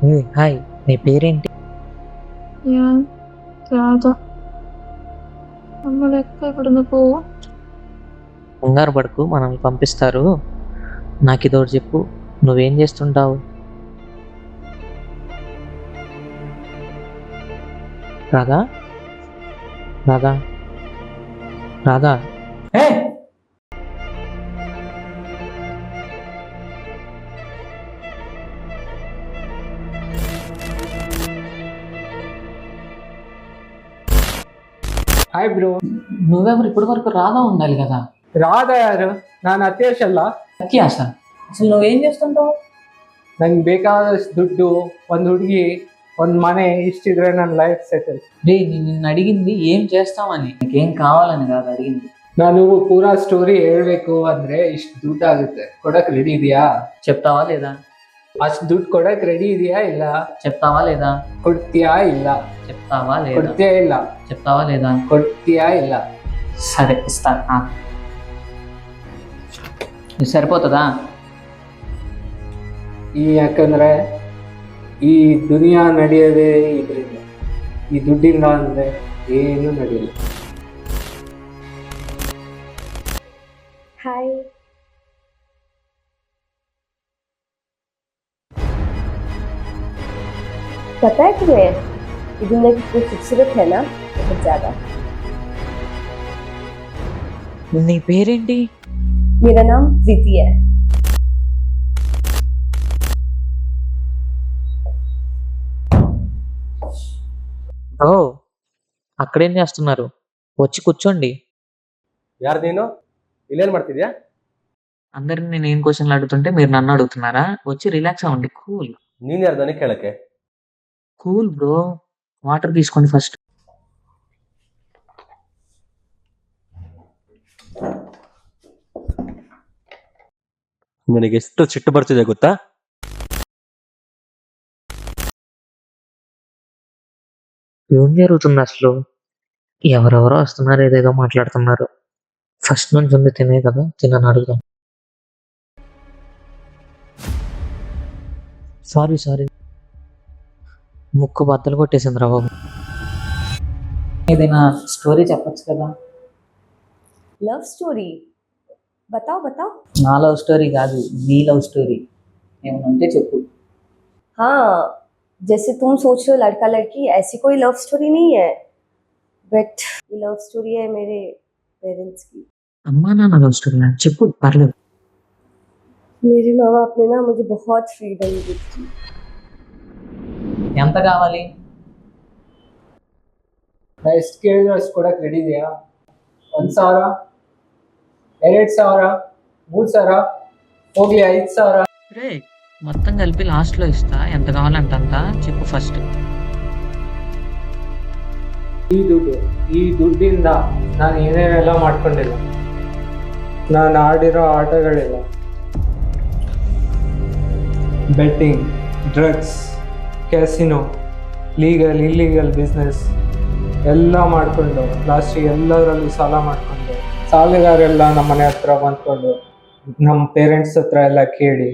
Hi, నీ పేరేంటి? Yeah! Radha. అమ్మ లెక్క ఇక్కడుంది పువ్వు. కంగారు పడకు, మనల్ని పంపిస్తారు. నాకు ఇదోటి చెప్పు, నువ్వేం చేస్తుంటావు? రాధా, రాధా, రాధా. ఏయ్! Hi bro. నువ్వెవరు ఇప్పటి వరకు రాధా ఉండాలి కదా. ರಾಧಾ ಯಾರು? ನಾನು ಅತ್ಯಾಶ್ ಅಲ್ಲ. అత్యాశ, అసలు నువ్వేం చేస్తుంటావు? ನಂಗೆ ಬೇಕಾದಷ್ಟು ದುಡ್ಡು, ಒಂದು ಹುಡುಗಿ, ಒಂದು ಮನೆ ಇಷ್ಟಿದ್ರೆ ನನ್ನ ಲೈಫ್ ಸೆಟಲ್. రే, నేను ನಿನ್ನ ಅಡಿగింది ఏం చేస్తావని, నీకేం కావాలని కాదు అడిగింది. ನಾನು ಪೂರಾ ಸ್ಟೋರಿ ಹೇಳ್ಬೇಕು ಅಂದ್ರೆ ಇಷ್ಟು ದುಡ್ಡು ಆಗುತ್ತೆ. ಕೊಡಕ್ ರೆಡಿ ಇದೆಯಾ? చెప్తావా లేదా? ಅಷ್ಟು ದುಡ್ಡು ಕೊಡಕ್ ರೆಡಿ ಇದೆಯಾ ಇಲ್ಲ? చెప్తావా లేదా? ಕೊಡ್ತೀಯಾ ಇಲ್ಲ? చెప్తావా లేదా? ಕೊಡ್ತೀಯಾ ಇಲ್ಲ? చెప్తావా లేదా? ಕೊಡ್ತೀಯಾ ಇಲ್ಲ? సరే, ఇస్తాను. ఇది సరిపోతుందా? ಯಾಕಂದ್ರೆ ಈ ದುನಿಯಾ ನಡೆಯೋದೇ ಇದರಿಂದ. ಈ ದುಡ್ಡಿಲ್ಲ ಅಂದ್ರೆ ಏನು ನಡೆಯಲ್ಲ. हाय। पता है तुम्हें ये दुनिया कितनी खूबसूरत है ना, बहुत ज्यादा। నీ పేరేంటి? मेरा नाम प्रीति है। ఓ, అక్కడేం చేస్తున్నారు? వచ్చి కూర్చోండి. ಯಾರು ನೀನು? ಇಲ್ಲೇನ್ ಮಾಡ್ತಿದ್ಯಾ? అందరిని నేను ఏం క్వశ్చన్లు అడుగుతుంటే మీరు నన్ను అడుగుతున్నారా? వచ్చి రిలాక్స్ అవ్వండి. కూల్ ನೀನ್ ಯಾರು ನನಗೆ ಕೇಳಕ್ಕೆ? కూల్ బ్రో, వాటర్ తీసుకోండి ఫస్ట్. ನಿನಗೆ ಎಷ್ಟು ಸಿಟ್ಟು ಬರ್ತಿದೆ ಗೊತ್ತಾ? ఏం జరుగుతుంది అసలు? ఎవరెవరో వస్తున్నారు, ఏదేదో మాట్లాడుతున్నారు. ఫస్ట్ నుంచి ఉంది తినే కదా, తినని అడుగుదాం. సారీ, ముక్కు బద్దలు కొట్టేసింది రా బాబు. ఏదైనా స్టోరీ చెప్పొచ్చు కదా. Love story? बताओ बताओ। నా లవ్ స్టోరీ కాదు, నీ లవ్ స్టోరీ ఏమైనా ఉంటే చెప్పు. हाँ, जैसे तुम सोच रहे हो लड़का लड़की, ऐसी कोई लव स्टोरी नहीं है, बट ये लव स्टोरी है मेरे पेरेंट्स की। అమ్మా నాన్న లవ్ స్టోరీ చెప్పు, పర్లేదు. मेरे माँ बाप ने ना मुझे बहुत फ्रीडम दी थी। ఎంత కావాలి? ನಾ ಎಷ್ಟು ಕೇಳಿದ್ರು ಅಷ್ಟು ಕೊಡಕ್ ರೆಡಿ ಇದೆಯಾ? 1,000, 2,000, 3,000, ಹೋಗ್ಲಿ 5,000. రే, మొత్తం కలిపి లాస్ట్లో ఇస్తా. ఎంత కావాలంటే అంత చెప్పు ఫస్ట్. ಈ ದುಡ್ಡಿಂದ ನಾನು ಏನೇನೆಲ್ಲ ಮಾಡ್ಕೊಂಡಿಲ್ಲ. ನಾನು ಆಡಿರೋ ಆಟಗಳಿಲ್ಲ. Betting, drugs, casino, legal illegal business ಎಲ್ಲ ಮಾಡಿಕೊಂಡು ಲಾಸ್ಟಿಗೆ ಎಲ್ಲದರಲ್ಲೂ ಸಾಲ ಮಾಡಿಕೊಂಡು, ಸಾಲಗಾರೆಲ್ಲ ನಮ್ಮ ಮನೆ ಹತ್ರ ಬಂದ್ಕೊಂಡು ನಮ್ಮ ಪೇರೆಂಟ್ಸ್ ಹತ್ರ ಎಲ್ಲ ಕೇಳಿ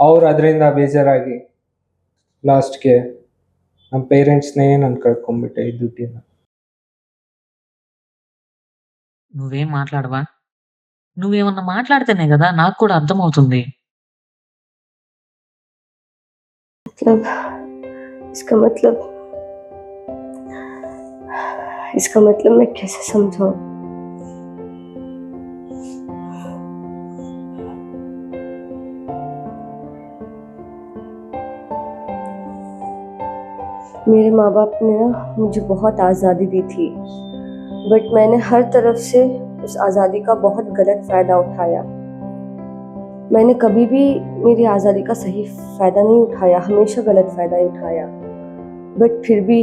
ಅವ್ರು ಅದರಿಂದ ಬೇಜಾರಾಗಿ ಲಾಸ್ಟ್ಗೆ ನಮ್ಮ ಪೇರೆಂಟ್ಸ್ನೇ ನಾನು ಕಳ್ಕೊಂಡ್ಬಿಟ್ಟೆ ಈ ದುಡ್ಡಿನ. నువ్వేం మాట్లాడవా? నువ్వేమన్నా మాట్లాడితేనే కదా నాకు కూడా అర్థమవుతుంది. मतलब इसका मतलब इसका मतलब मैं कैसे समझाऊं? मेरे माँ बाप ने ना मुझे बहुत आज़ादी दी थी, बट मैंने हर तरफ से उस आज़ादी का बहुत गलत फ़ायदा उठाया। मैंने कभी भी मेरी आज़ादी का सही फ़ायदा नहीं उठाया, हमेशा गलत फ़ायदा ही उठाया। बट फिर भी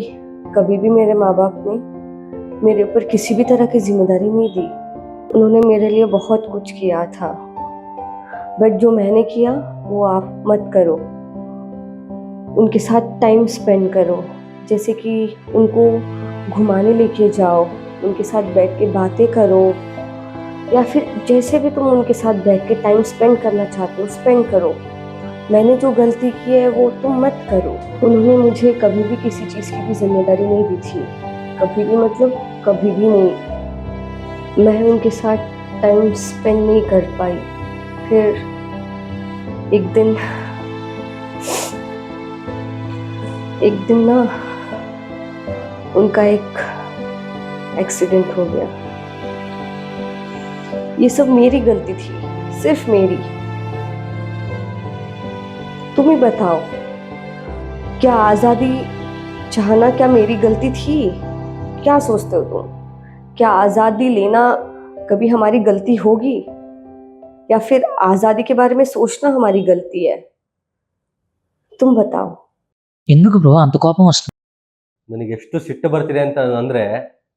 कभी भी मेरे माँ बाप ने मेरे ऊपर किसी भी तरह की जिम्मेदारी नहीं दी। उन्होंने मेरे लिए बहुत कुछ किया था, बट जो मैंने किया वो आप मत करो। उनके साथ टाइम स्पेंड करो, जैसे कि उनको घुमाने लेके जाओ, उनके साथ बैठ के बातें करो, या फिर जैसे भी तुम उनके साथ बैठ के टाइम स्पेंड करना चाहते हो स्पेंड करो। मैंने जो गलती की है वो तुम मत करो। उन्होंने मुझे कभी भी किसी चीज़ की भी जिम्मेदारी नहीं दी थी, कभी भी, मतलब कभी भी नहीं। मैं उनके साथ टाइम स्पेंड नहीं कर पाई। फिर एक दिन ना उनका एक एक्सीडेंट हो गया। ये सब मेरी गलती थी, सिर्फ मेरी। तुम ही बताओ, क्या आज़ादी चाहना क्या मेरी गलती थी? क्या सोचते हो तुम? क्या आज़ादी लेना कभी हमारी गलती होगी, या फिर आज़ादी के बारे में सोचना हमारी गलती है? तुम बताओ। ఎందుకు బ్రో అంత కోపం వస్తుంది? ನನಗೆ ಎಷ್ಟು ಸಿಟ್ಟು ಬರ್ತಿದೆ ಅಂತ ಅಂದ್ರೆ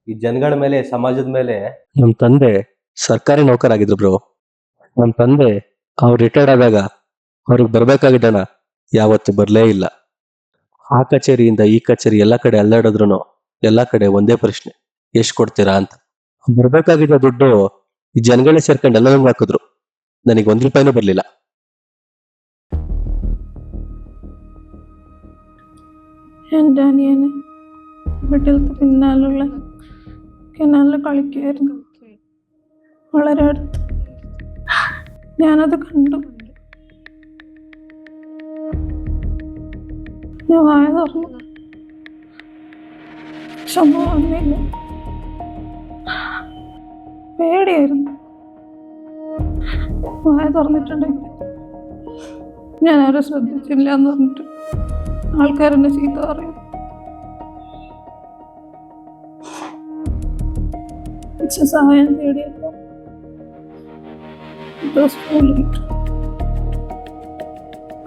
ಈ ಜನಗಳ ಮೇಲೆ, ಸಮಾಜದ ಮೇಲೆ. ನಮ್ಮ ತಂದೆ ಸರ್ಕಾರಿ ನೌಕರಾಗಿದ್ರು ಬ್ರೋ. ನಮ್ಮ ತಂದೆ ಅವ್ರು ರಿಟೈರ್ಡ್ ಆದಾಗ ಅವ್ರಿಗೆ ಬರ್ಬೇಕಾಗಿದ್ದ ಹಣ ಯಾವತ್ತು ಬರ್ಲೇ ಇಲ್ಲ. ಆ ಕಚೇರಿಯಿಂದ ಈ ಕಚೇರಿ ಎಲ್ಲ ಕಡೆ ಅಲ್ಲಾಡಿದ್ರು ಎಲ್ಲ ಕಡೆ ಒಂದೇ ಪ್ರಶ್ನೆ, ಎಷ್ಟು ಕೊಡ್ತೀರಾ ಅಂತ. ಬರ್ಬೇಕಾಗಿದ್ದ ದುಡ್ಡು ಈ ಜನಗಳೇ ಸೇರ್ಕೊಂಡು ಎಲ್ಲ ನಂಗೆ ಹಾಕಿದ್ರು. ನನಗೆ ₹1 ಬರ್ಲಿಲ್ಲ. എൻ്റെ അനിയന് വീട്ടിലത്തെ പിന്നാലുള്ള കിണറിൽ കളിക്കുമായിരുന്നു, വളരെ അടുത്ത്. ഞാനത് കണ്ടു. ഞാൻ വായ തുറന്നു, പക്ഷെ ഒന്നും വന്നില്ല. പേടിയായിരുന്നു. വായ തുറന്നിട്ടുണ്ടെങ്കിൽ ഞാൻ അവരെ ശ്രദ്ധിച്ചില്ല എന്ന് പറഞ്ഞിട്ട് ആൾക്കാരെന്നെ ചീത്ത പറയും. പക്ഷെ സഹായം തേടിയപ്പോൾ സ്കൂളിൽ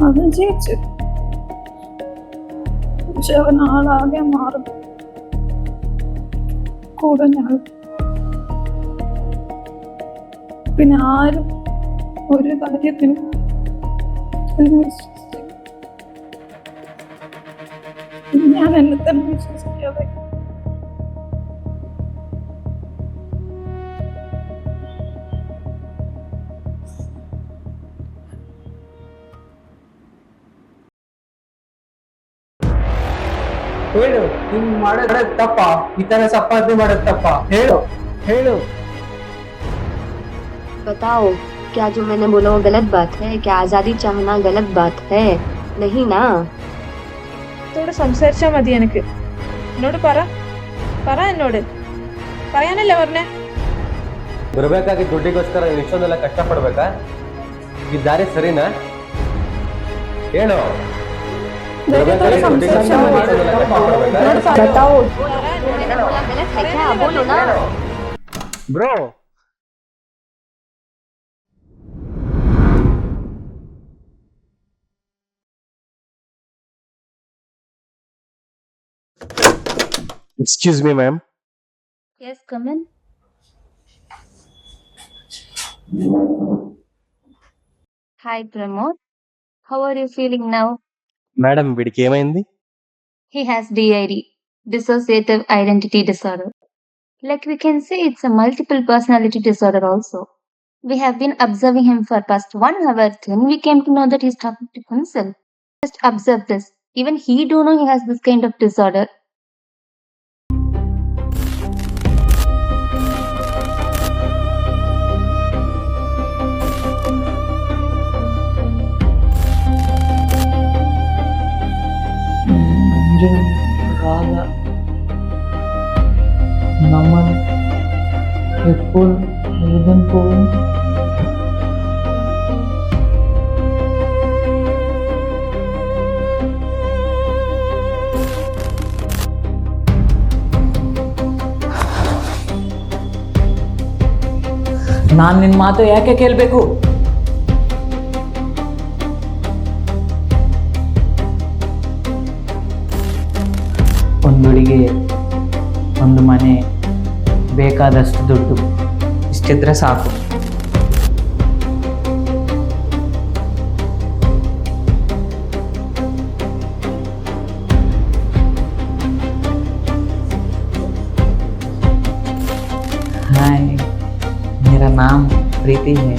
അവൻ ജയിച്ചു. പക്ഷെ അവൻ ആളാകെ മാറും. കൂടെ ഞാൻ. പിന്നെ ആരും ഒരു കാര്യത്തിനും ഞാൻ എന്നെ തന്നെ വിശ്വസിക്കാതെ ಹೇಳು, ಹಿಂಗ್ ಮಾಡೋದ್ ತಪ್ಪ? ಈ ತರ ಸಂಪಾದನೆ ಮಾಡೋದ್ ತಪ್ಪ? ಹೇಳು ಹೇಳು. बताओ, क्या जो मैंने बोला वो गलत बात है? क्या आज़ादी चाहना गलत बात है? नहीं ना। ോട് സംസാരിച്ചാ മതി. എനിക്ക് എന്നോട് പറ എന്നോട് പറയാനല്ലേ പറഞ്ഞേ. ಬರ್ಬೇಕಾಗಿದ್ದ ದುಡ್ಡಿಗೋಸ್ಕರ ನೀನು ಇಷ್ಟೊಂದೆಲ್ಲ ಕಷ್ಟಪಡ್ಬೇಕಾ? ಈ ದಾರಿ ಸರಿನಾ? ಹೇಳು. ಬರ್ಬೇಕಾಗಿದ್ದ ದುಡ್ಡಿಗೋಸ್ಕರ ನೀನು ಇಷ್ಟೊಂದೆಲ್ಲ ಕಷ್ಟಪಡ್ಬೇಕಾ? बताओ, मैंने बोला गलत है क्या? बोलो ना। Bro, Excuse me, ma'am. Yes, come in. Hi, Pramod. How are you feeling now? Madam, వీడికి ఏమైంది? He has DID, dissociative identity disorder. Like we can say it's a multiple personality disorder also. We have been observing him for past 1 hour, then we came to know that he's talking to himself. Just observe this. Even he don't know he has this kind of disorder. Radha నమ్మని ఎప్పుడు ఏదని పోయి ನಾನು ನಿನ್ನ ಮಾತು ಯಾಕೆ ಕೇಳಬೇಕು? ಒಂದು ಹುಡುಗಿ, ಒಂದು ಮನೆ, ಬೇಕಾದಷ್ಟು ದುಡ್ಡು ಇಷ್ಟಿದ್ರೆ ಸಾಕು. हाय, मेरा नाम प्रीति है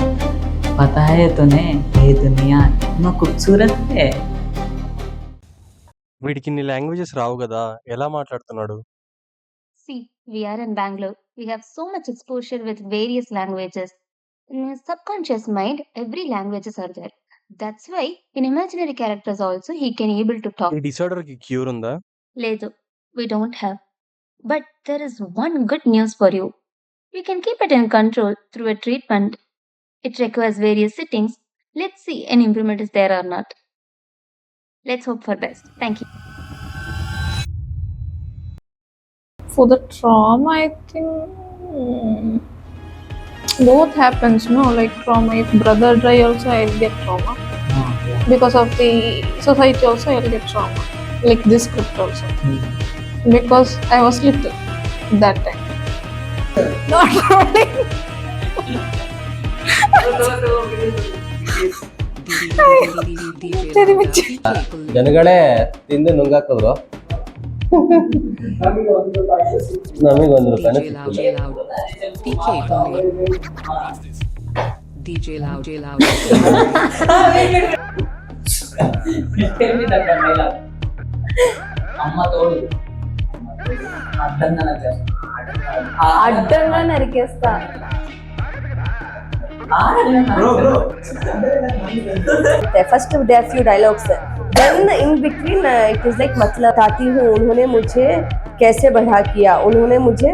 पता है तुम्हें ये दुनिया इतना खूबसूरत है. వీడికి ఇన్ని లాంగ్వేజెస్ రావు కదా, ఎలా మాట్లాడుతున్నాడు? See, we are in Bangalore. We have so much exposure with various languages. In your subconscious mind, every languages are there. That's why in imaginary characters also he can able to talk. ఈ disorder కి cure ఉందా? Ledu, we don't have. But there is one good news for you. We can keep it in control through a treatment. It requires various sittings. Let's see an improvement is there or not. Let's hope for best. Thank you. For the trauma, I think both happens, no? Like trauma, if brother die also I'll get trauma. Because of the society also I'll get trauma. Like this script also. Because I was little that time. Not really. ಜನಗಳೇ ತಿಂದು ನುಂಗಾಕಿದ್ರು, ನಮಗೆ ₹1 ಸಿಕ್ಕಿಲ್ಲ. DJ Loud. అమ్మ తోడు అడ్డంగా అడ్డంగా నరికేస్తా. First there are few dialogues. Then in between it is like मतलब बताती हूँ उन्होंने मुझे कैसे बढ़ा किया, उन्होंने मुझे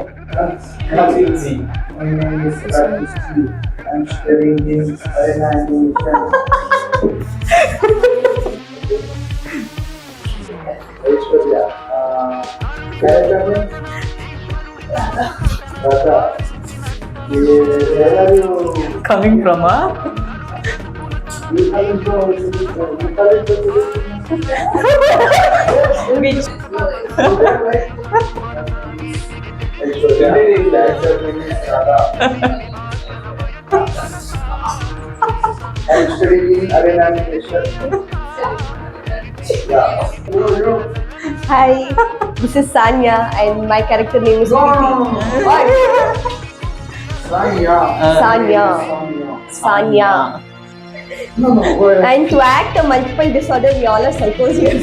coming from a which Hi, this is Sanya and my character name is Preeti. What? Sanya. And to act a multiple disorder, we all are psychos here.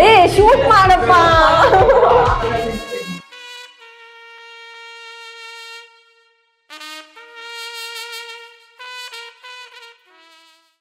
Hey, shoot ಮಾಡಪ್ಪ.